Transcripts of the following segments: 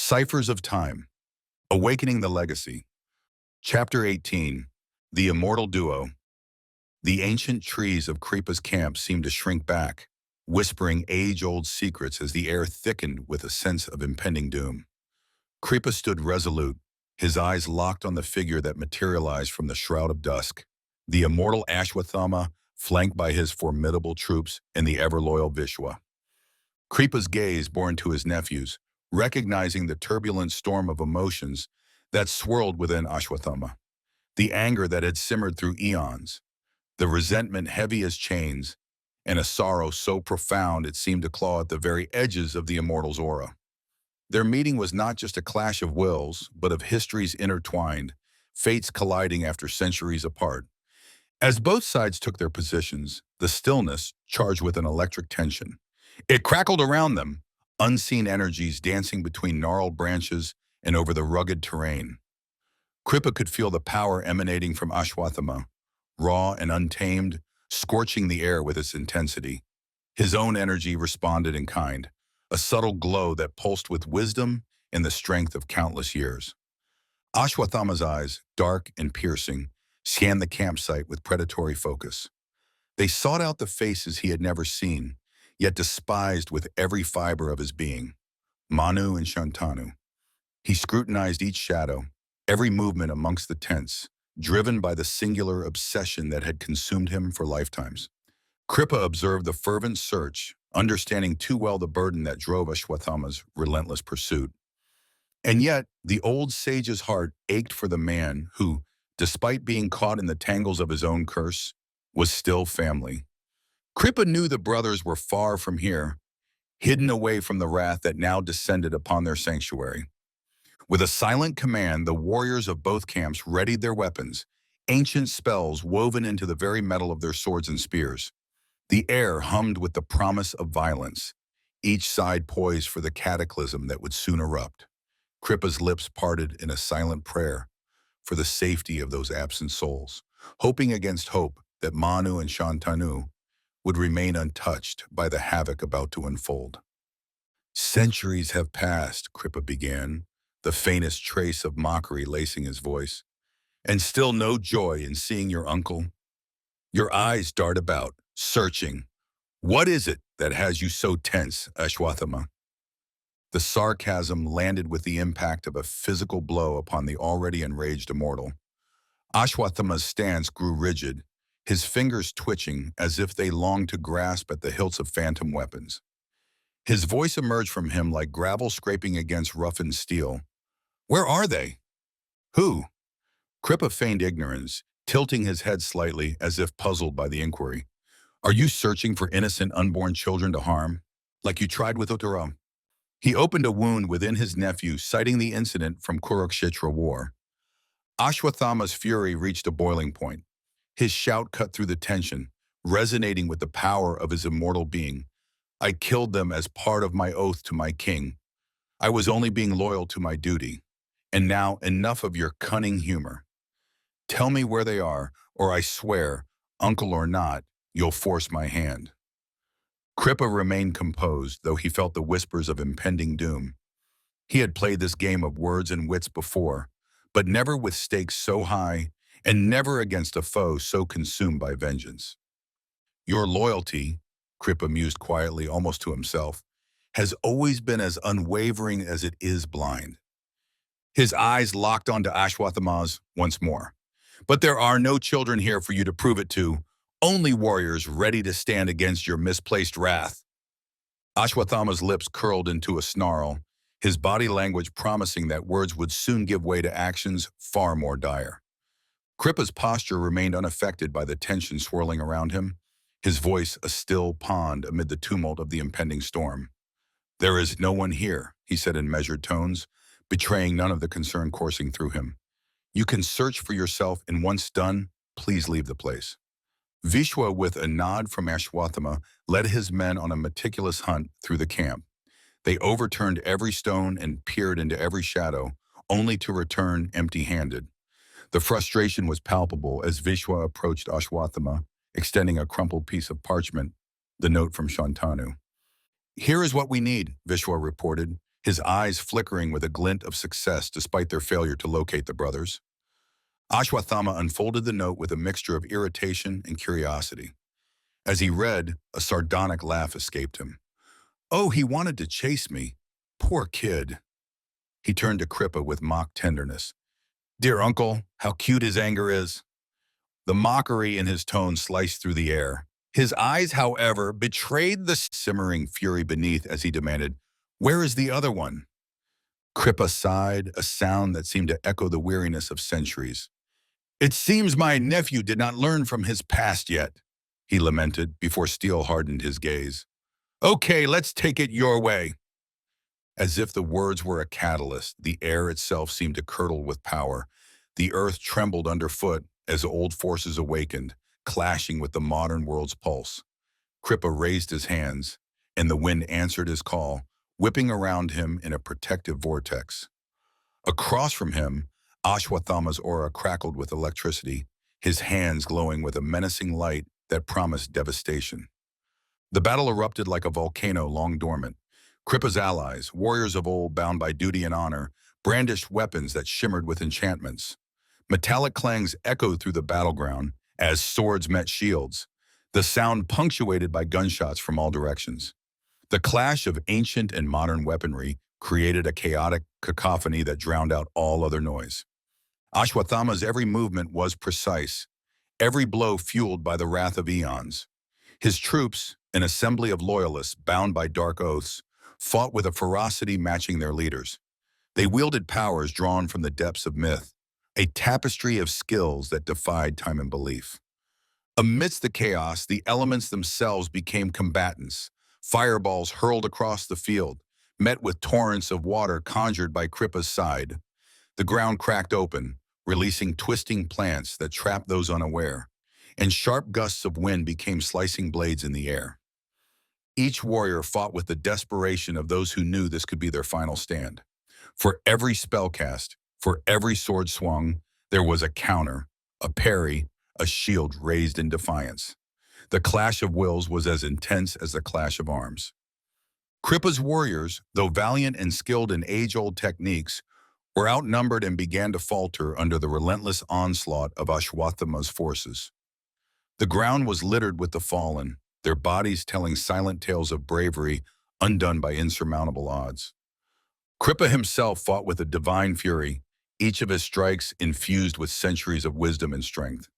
Ciphers of Time, Awakening the Legacy. Chapter 18, The Immortal Duo. The ancient trees of Kripa's camp seemed to shrink back, whispering age-old secrets as the air thickened with a sense of impending doom. Kripa stood resolute, his eyes locked on the figure that materialized from the shroud of dusk, the immortal Ashwathama, flanked by his formidable troops and the ever-loyal Vishwa. Kripa's gaze borne to his nephews, recognizing the turbulent storm of emotions that swirled within Ashwathama, the anger that had simmered through eons, the resentment heavy as chains, and a sorrow so profound it seemed to claw at the very edges of the immortal's aura. Their meeting was not just a clash of wills, but of histories intertwined, fates colliding after centuries apart. As both sides took their positions, the stillness charged with an electric tension. It crackled around them, unseen energies dancing between gnarled branches and over the rugged terrain. Kripa could feel the power emanating from Ashwathama, raw and untamed, scorching the air with its intensity. His own energy responded in kind, a subtle glow that pulsed with wisdom and the strength of countless years. Ashwathama's eyes, dark and piercing, scanned the campsite with predatory focus. They sought out the faces he had never seen, yet despised with every fiber of his being. Manu and Shantanu. He scrutinized each shadow, every movement amongst the tents, driven by the singular obsession that had consumed him for lifetimes. Kripa observed the fervent search, understanding too well the burden that drove Ashwathama's relentless pursuit. And yet, the old sage's heart ached for the man who, despite being caught in the tangles of his own curse, was still family. Kripa knew the brothers were far from here, hidden away from the wrath that now descended upon their sanctuary. With a silent command, the warriors of both camps readied their weapons, ancient spells woven into the very metal of their swords and spears. The air hummed with the promise of violence, each side poised for the cataclysm that would soon erupt. Kripa's lips parted in a silent prayer for the safety of those absent souls, hoping against hope that Manu and Shantanu would remain untouched by the havoc about to unfold. Centuries have passed, Kripa began, the faintest trace of mockery lacing his voice, and still no joy in seeing your uncle. Your eyes dart about, searching. What is it that has you so tense, Ashwathama? The sarcasm landed with the impact of a physical blow upon the already enraged immortal. Ashwathama's stance grew rigid, his fingers twitching as if they longed to grasp at the hilts of phantom weapons. His voice emerged from him like gravel scraping against roughened steel. Where are they? Who? Kripa feigned ignorance, tilting his head slightly as if puzzled by the inquiry. Are you searching for innocent unborn children to harm, like you tried with Uttara? He opened a wound within his nephew, citing the incident from Kurukshetra war. Ashwathama's fury reached a boiling point. His shout cut through the tension, resonating with the power of his immortal being. I killed them as part of my oath to my king. I was only being loyal to my duty. And now enough of your cunning humor. Tell me where they are, or I swear, uncle or not, you'll force my hand. Kripa remained composed, though he felt the whispers of impending doom. He had played this game of words and wits before, but never with stakes so high, and never against a foe so consumed by vengeance. Your loyalty, Kripa mused quietly, almost to himself, has always been as unwavering as it is blind. His eyes locked onto Ashwathama's once more. But there are no children here for you to prove it to, only warriors ready to stand against your misplaced wrath. Ashwathama's lips curled into a snarl, his body language promising that words would soon give way to actions far more dire. Kripa's posture remained unaffected by the tension swirling around him, his voice a still pond amid the tumult of the impending storm. There is no one here, he said in measured tones, betraying none of the concern coursing through him. You can search for yourself, and once done, please leave the place. Vishwa, with a nod from Ashwathama, led his men on a meticulous hunt through the camp. They overturned every stone and peered into every shadow, only to return empty-handed. The frustration was palpable as Vishwa approached Ashwathama, extending a crumpled piece of parchment, the note from Shantanu. Here is what we need, Vishwa reported, his eyes flickering with a glint of success despite their failure to locate the brothers. Ashwathama unfolded the note with a mixture of irritation and curiosity. As he read, a sardonic laugh escaped him. "Oh, he wanted to chase me. Poor kid." He turned to Kripa with mock tenderness. "Dear uncle, how cute his anger is." The mockery in his tone sliced through the air. His eyes, however, betrayed the simmering fury beneath as he demanded, "Where is the other one?" Kripa sighed, a sound that seemed to echo the weariness of centuries. "It seems my nephew did not learn from his past yet," he lamented before steel hardened his gaze. "Okay, let's take it your way." As if the words were a catalyst, the air itself seemed to curdle with power. The earth trembled underfoot as old forces awakened, clashing with the modern world's pulse. Kripa raised his hands, and the wind answered his call, whipping around him in a protective vortex. Across from him, Ashwathama's aura crackled with electricity, his hands glowing with a menacing light that promised devastation. The battle erupted like a volcano long dormant. Kripa's allies, warriors of old bound by duty and honor, brandished weapons that shimmered with enchantments. Metallic clangs echoed through the battleground as swords met shields, the sound punctuated by gunshots from all directions. The clash of ancient and modern weaponry created a chaotic cacophony that drowned out all other noise. Ashwathama's every movement was precise, every blow fueled by the wrath of eons. His troops, an assembly of loyalists bound by dark oaths, fought with a ferocity matching their leaders. They wielded powers drawn from the depths of myth, a tapestry of skills that defied time and belief. Amidst the chaos, the elements themselves became combatants. Fireballs hurled across the field, met with torrents of water conjured by Kripa's side. The ground cracked open, releasing twisting plants that trapped those unaware, and sharp gusts of wind became slicing blades in the air. Each warrior fought with the desperation of those who knew this could be their final stand. For every spell cast, for every sword swung, there was a counter, a parry, a shield raised in defiance. The clash of wills was as intense as the clash of arms. Kripa's warriors, though valiant and skilled in age-old techniques, were outnumbered and began to falter under the relentless onslaught of Ashwathama's forces. The ground was littered with the fallen, their bodies telling silent tales of bravery undone by insurmountable odds. Kripa himself fought with a divine fury, each of his strikes infused with centuries of wisdom and strength.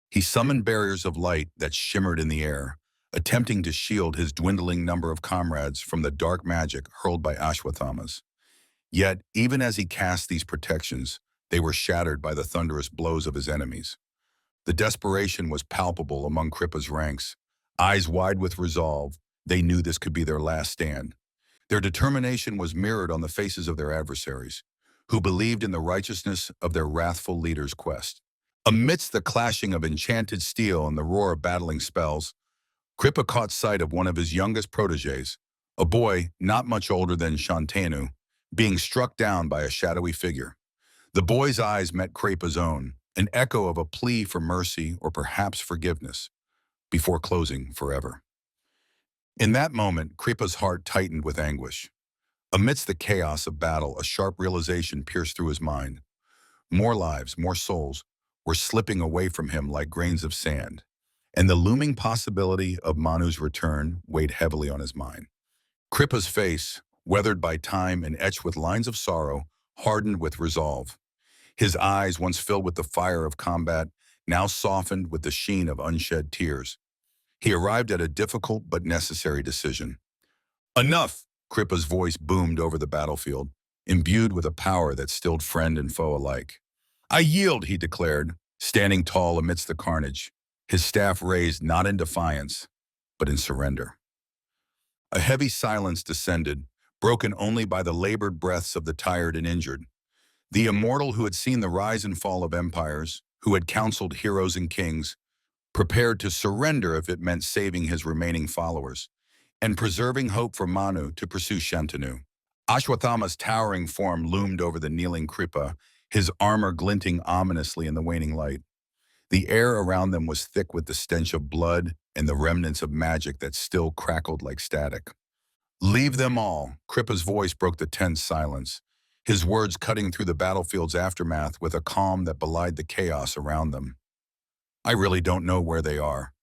He summoned barriers of light that shimmered in the air, attempting to shield his dwindling number of comrades from the dark magic hurled by Ashwathamas. Yet, even as he cast these protections, they were shattered by the thunderous blows of his enemies. The desperation was palpable among Kripa's ranks. Eyes wide with resolve, they knew this could be their last stand. Their determination was mirrored on the faces of their adversaries, who believed in the righteousness of their wrathful leader's quest. Amidst the clashing of enchanted steel and the roar of battling spells, Kripa caught sight of one of his youngest protégés, a boy not much older than Shantanu, being struck down by a shadowy figure. The boy's eyes met Kripa's own, an echo of a plea for mercy or perhaps forgiveness, before closing forever. In that moment, Kripa's heart tightened with anguish. Amidst the chaos of battle, a sharp realization pierced through his mind. More lives, more souls, were slipping away from him like grains of sand, and the looming possibility of Manu's return weighed heavily on his mind. Kripa's face, weathered by time and etched with lines of sorrow, hardened with resolve. His eyes, once filled with the fire of combat, now softened with the sheen of unshed tears. He arrived at a difficult but necessary decision. "Enough!" Kripa's voice boomed over the battlefield, imbued with a power that stilled friend and foe alike. "I yield," he declared, standing tall amidst the carnage, his staff raised not in defiance, but in surrender. A heavy silence descended, broken only by the labored breaths of the tired and injured. The immortal who had seen the rise and fall of empires, who had counseled heroes and kings, prepared to surrender if it meant saving his remaining followers, and preserving hope for Manu to pursue Shantanu. Ashwathama's towering form loomed over the kneeling Kripa, his armor glinting ominously in the waning light. The air around them was thick with the stench of blood and the remnants of magic that still crackled like static. Leave them all. Kripa's voice broke the tense silence, his words cutting through the battlefield's aftermath with a calm that belied the chaos around them. I really don't know where they are.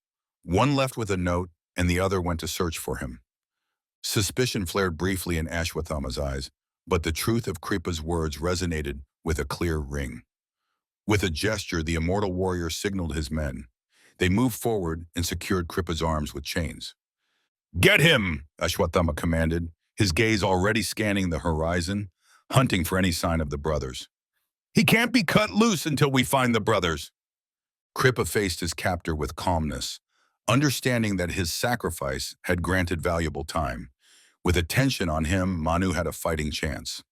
One left with a note, and the other went to search for him. Suspicion flared briefly in Ashwathama's eyes, but the truth of Kripa's words resonated with a clear ring. With a gesture, the immortal warrior signaled his men. They moved forward and secured Kripa's arms with chains. Get him, Ashwathama commanded, his gaze already scanning the horizon, hunting for any sign of the brothers. He can't be cut loose until we find the brothers. Kripa faced his captor with calmness, understanding that his sacrifice had granted valuable time. With attention on him, Manu had a fighting chance.